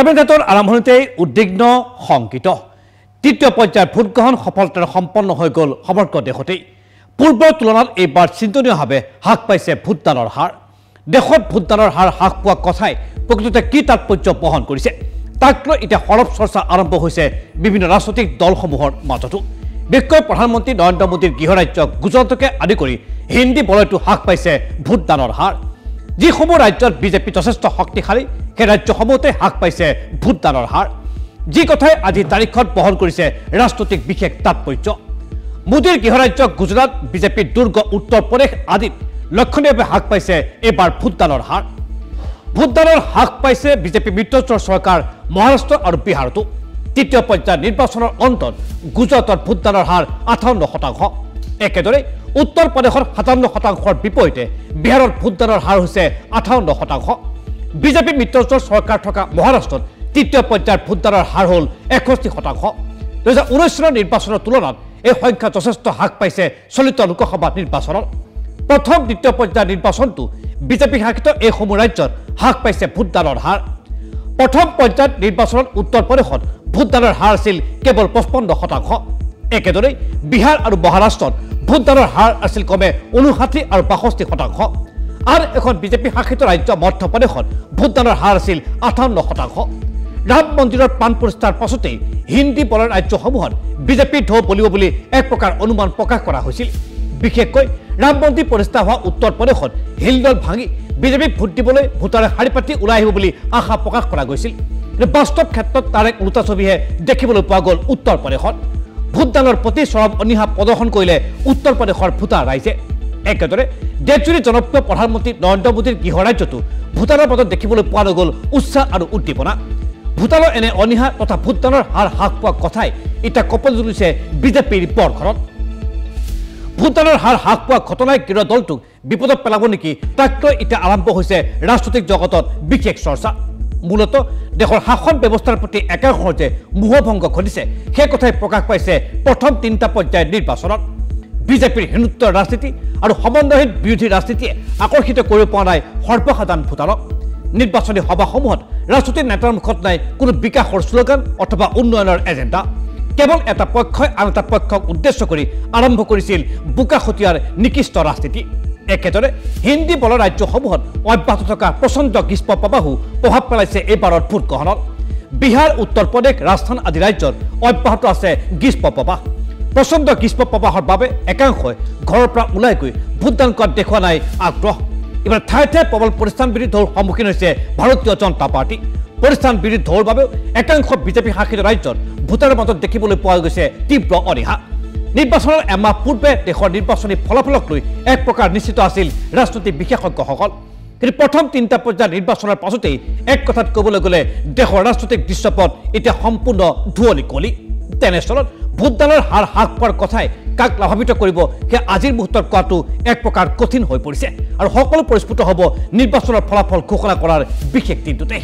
প্ৰৱেশাতৰ আৰম্ভণিতেই উদ্বিগ্ন শংকিত তৃতীয় পৰ্যায়ৰ ভোটগ্ৰহণ সফলতাৰে সম্পন্ন হৈ গ'ল সমগ্ৰ দেশতেই পূৰ্বৰ তুলনাত এইবাৰ চিন্তনীয়ভাৱে হ্ৰাস পাইছে ভোটদানৰ হাৰ দেশত ভোটদানৰ হাৰ হ্ৰাস পোৱা কথাই প্ৰকৃততে কি তাৎপৰ্য বহন কৰিছে তাক লৈ এতিয়া সৰব চৰ্চা আৰম্ভ হৈছে বিভিন্ন ৰাজনৈতিক দলসমূহৰ মাজতো বিশেষকৈ প্ৰধানমন্ত্ৰী নৰেন্দ্ৰ মোদীৰ গৃহৰাজ্য গুজৰাটকে আদি কৰি হিন্দী বলয়তো হ্ৰাস পাইছে ভোটদানৰ হাৰ যিসমূহ ৰাজ্যত বিজেপি যথেষ্ট শক্তিশালী সেই ৰাজ্যসমূহতে হ্ৰাস পাইছে ভোটদানৰ হাৰ যি কথাই আজি তাৰিখত বহন কৰিছে ৰাজনৈতিক বিশেষ তাৎপৰ্য মোদীৰ গৃহৰাজ্য গুজৰাট বিজেপিৰ দুৰ্গ উত্তৰ প্ৰদেশ আদিত লক্ষণীয়ভাৱে হ্ৰাস পাইছে এইবাৰ ভোটদানৰ হাৰ ভোটদানৰ হ্ৰাস পাইছে বিজেপি মিত্ৰজোঁটৰ চৰকাৰ মহাৰাষ্ট্ৰ আৰু বিহাৰতো তৃতীয় পৰ্যায়ৰ নিৰ্বাচনৰ অন্তত গুজৰাটৰ ভোটদানৰ হাৰ 58%। একেদৰে উত্তৰ প্ৰদেশৰ 57%ৰ বিপৰীতে বিহাৰৰ ভোটদানৰ হাৰ হৈছে 58%। বিজেপি মিত্ৰজোঁটৰ চৰকাৰ থকা মহাৰাষ্ট্ৰত তৃতীয় পৰ্যায়ৰ ভোটদানৰ হাৰ হ'ল 61%। 2019 চনৰ নিৰ্বাচনৰ তুলনাত এই সংখ্যা যথেষ্ট হ্ৰাস পাইছে চলিত লোকসভা নিৰ্বাচনত প্ৰথম দ্বিতীয় পৰ্যায়ৰ নিৰ্বাচনটো বিজেপি শাসিত এইসমূহ ৰাজ্যত হ্ৰাস পাইছে ভোটদানৰ হাৰ প্ৰথম পৰ্যায়ৰ নিৰ্বাচনত উত্তৰ প্ৰদেশত ভোটদানৰ হাৰ আছিল কেৱল 55%। একেদৰে বিহাৰ আৰু মহাৰাষ্ট্ৰত ভোটদানৰ হাৰ আছিল কমে 59 আৰু 62%। আৰু এখন বিজেপি শাসিত ৰাজ্য মধ্যপ্ৰদেশত ভোটদানৰ হাৰ আছিল 58%। ৰাম মন্দিৰৰ প্ৰাণ প্ৰতিষ্ঠাৰ পাছতেই হিন্দী বলৰ ৰাজ্যসমূহত বিজেপিৰ ঢৌ বলিব বুলি এক প্ৰকাৰ অনুমান প্ৰকাশ কৰা হৈছিল বিশেষকৈ ৰাম মন্দিৰ প্ৰতিষ্ঠা হোৱা উত্তৰ প্ৰদেশত হিলদল ভাঙি বিজেপিক ভোট দিবলৈ ভোটাৰে শাৰী পাতি ওলাই আহিব বুলি আশা প্ৰকাশ কৰা গৈছিল কিন্তু বাস্তৱ ক্ষেত্ৰত তাৰ এক ওলোটা ছবিহে দেখিবলৈ পোৱা গ'ল উত্তৰ প্ৰদেশত ভোটদানৰ প্ৰতি চৰম অনীহা প্ৰদৰ্শন কৰিলে উত্তৰ প্ৰদেশৰ ভোটাৰ ৰাইজে একেদৰে দেশজুৰি জনপ্ৰিয় প্ৰধানমন্ত্ৰী নৰেন্দ্ৰ মোদীৰ গৃহৰাজ্যতো ভোটাৰৰ মাজত দেখিবলৈ পোৱা নগ'ল উৎসাহ আৰু উদ্দীপনা ভোটাৰৰ এনে অনীহা তথা ভোটদানৰ হাৰ হ্ৰাস পোৱা কথাই এতিয়া কপল তুলিছে বিজেপিৰ পৰখনত ভোটদানৰ হাৰ হ্ৰাস পোৱা ঘটনাই কেন্দ্ৰীয় দলটোক বিপদত পেলাব নেকি তাক লৈ এতিয়া আৰম্ভ হৈছে ৰাজনৈতিক জগতত বিশেষ চৰ্চা মূলতঃ দেশৰ শাসন ব্যৱস্থাৰ প্ৰতি একাংশৰ যে মোহভংগ ঘটিছে সেই কথাই প্ৰকাশ পাইছে প্ৰথম 3টা পৰ্যায়ৰ নিৰ্বাচনত বিজেপিৰ হিন্দুত্ব ৰাজনীতি আৰু সমন্বয়হীন বিৰোধী ৰাজনীতিয়ে আকৰ্ষিত কৰিব পৰা নাই সৰ্বসাধাৰণ ভোটাৰক নিৰ্বাচনী সভাসমূহত ৰাজনৈতিক নেতাৰ মুখত নাই কোনো বিকাশৰ শ্লোগান অথবা উন্নয়নৰ এজেণ্ডা কেৱল এটা পক্ষই আন এটা পক্ষক উদ্দেশ্য কৰি আৰম্ভ কৰিছিল বোকাখতীয়াৰ নিকৃষ্ট ৰাজনীতি একেদৰে হিন্দী বলৰ ৰাজ্যসমূহত অব্যাহত থকা প্ৰচণ্ড গ্ৰীষ্ম প্ৰবাহো প্ৰভাৱ পেলাইছে এইবাৰৰ ভোটগ্ৰহণত বিহাৰ উত্তৰ প্ৰদেশ ৰাজস্থান আদি ৰাজ্যত অব্যাহত আছে গ্ৰীষ্ম প্ৰবাহ প্ৰচণ্ড গ্ৰীষ্ম প্ৰবাহৰ বাবে একাংশই ঘৰৰ পৰা ওলাই গৈ ভোটদান কৰাত দেখুওৱা নাই আগ্ৰহ এবাৰ ঠায়ে ঠায়ে প্ৰবল প্ৰতিষ্ঠান বিৰোধী ঢৌৰ সন্মুখীন হৈছে ভাৰতীয় জনতা পাৰ্টি প্ৰতিষ্ঠান বিৰোধী ঢৌৰ বাবেও একাংশ বিজেপি শাসিত ৰাজ্যত ভোটাৰৰ মাজত দেখিবলৈ পোৱা গৈছে তীব্ৰ অনীহা নিৰ্বাচনৰ এমাহ পূৰ্বে দেশৰ নিৰ্বাচনী ফলাফলক লৈ এক প্ৰকাৰ নিশ্চিত আছিল ৰাজনৈতিক বিশেষজ্ঞসকল কিন্তু প্ৰথম 3টা পৰ্যায়ৰ নিৰ্বাচনৰ পাছতেই এক কথাত ক'বলৈ গ'লে দেশৰ ৰাজনৈতিক দৃশ্যপট এতিয়া সম্পূৰ্ণ ধুৱলি কলি তেনেস্থলত ভোটদানৰ হাৰ হ্ৰাস পোৱাৰ কথাই কাক লাভান্বিত কৰিব সেই আজিৰ মুহূৰ্তত কোৱাটো এক প্ৰকাৰ কঠিন হৈ পৰিছে আৰু সকলো পৰিস্ফুট হ'ব নিৰ্বাচনৰ ফলাফল ঘোষণা কৰাৰ বিশেষ দিনটোতে